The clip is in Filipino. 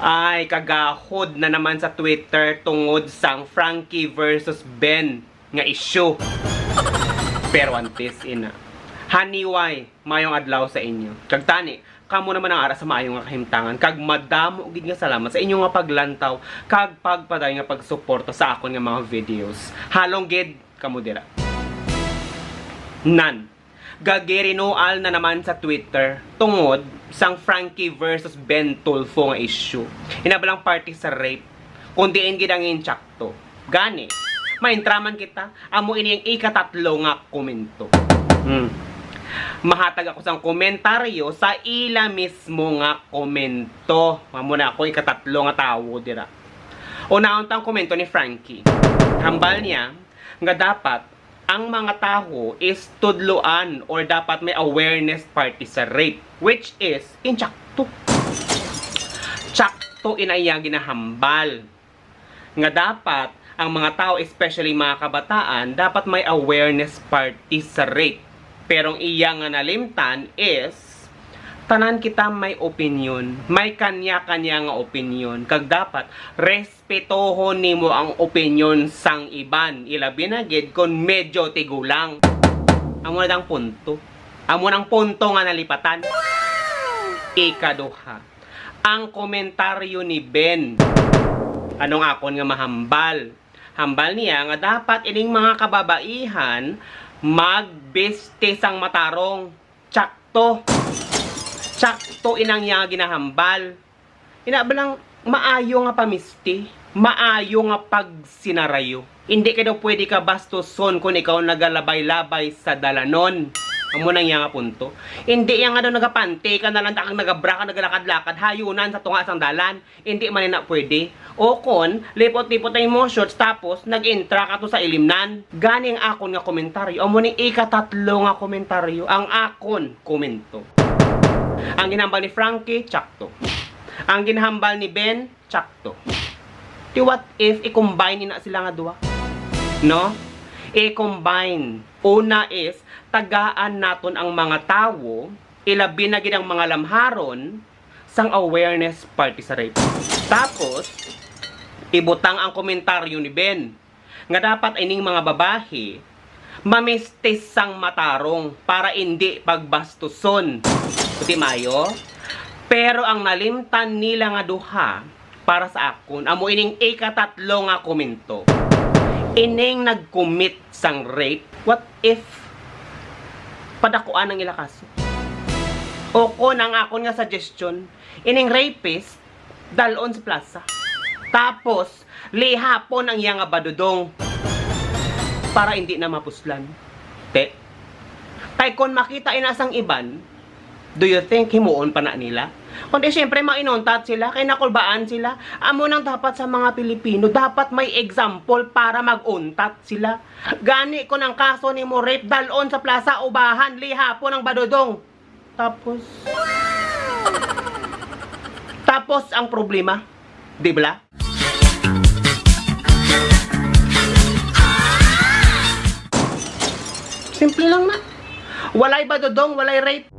Ay, kagahod na naman sa Twitter tungod sang Frankie versus Ben nga issue. Pero antes ina. Haniway, mayong adlaw sa inyo. Kag tani, kamo naman ang ara sa maayong nga kahimtangan. Kag madamo gid nga salamat sa inyong nga paglantaw kag pagpaday nga pagsuporta sa akon nga mga videos. Halong gid kamo dira. Gagirinoal na naman sa Twitter tungod sang Frankie versus Ben Tulfo nga issue. Hinabalang party sa rape, kundi gid ang inchakto. Gani, maintraman kita, amo ini ang ikatatlo nga komento. Mahatag ako sang komentaryo sa ila mismo nga komento. Amo na ako ikatatlo nga tawo dira. Una untang komento ni Frankie. Hambal niya nga dapat ang mga tao is tudloan or dapat may awareness party sa rape, which is inchakto. Chakto inaya ginahambal nga dapat ang mga tao, especially mga kabataan, dapat may awareness party sa rape. Pero ang iya nga nalimtan is tanan kita may opinion, may kanya-kanya nga opinion, kag dapat respetohon nimo ang opinion sang iban, ilabi na gid kon medyo tigulang. Amo na dang punto. Amo nang punto nga nalipatan. Ikaduha, ang komentaryo ni Ben. Anong akon nga mahambal? Hambal niya nga dapat ining mga kababaihan magbeste sang matarong. Tsakto. Tsakto inang iya ginahambal. Inabalang maayo nga pamisti, maayo nga pagsinarayo. Hindi ka daw pwede ka bastuson kung ikaw nagalabay-labay sa dalanon. Amo nang iya nga punto. Hindi iya nga daw nagapante ka na lang takang nagabra ka nagalakad-lakad hayunan sa tunga sang dalan. Hindi man na pwede. O kon lipot-lipot na emotions tapos nag-intra ka to sa ilimnan. Gani ang akon nga komentaryo. Amo ni ikatatlo nga komentaryo ang akon komento. Ang ginhambal ni Frankie, tsakto. Ang ginhambal ni Ben, tsakto. Di what if i-combine na sila nga duwa? No? I-combine. Una is, tagaan naton ang mga tao, ilabi na gid ang mga lamharon, sang awareness party sa rape. Tapos, ibutang ang komentaryo ni Ben, nga dapat ining mga babae, mamistis sang matarong para hindi pagbastuson. Puti mayo. Pero ang nalimtan nila nga duha para sa akon, amo ining ikatatlo nga komento. Ining nag-commit sang rape, what if padakuan ang ila kaso? O kon ang akon nga suggestion, ining rapist dalon sa plaza. Tapos lihapon ang iya nga badudong para hindi na mapuslan. Te. Tay kon makita inasang iban, do you think himuon pa na nila? Kundi syempre mainontat sila, kay nakulbaan sila. Amo nang dapat sa mga Pilipino, dapat may example para mag-untat sila. Gani ko ng kaso ni mo rape, dalon sa plaza, ubahan, lihapon ang badodong. Tapos ang problema, di ba? Simple lang na. Walay badodong, walay rape.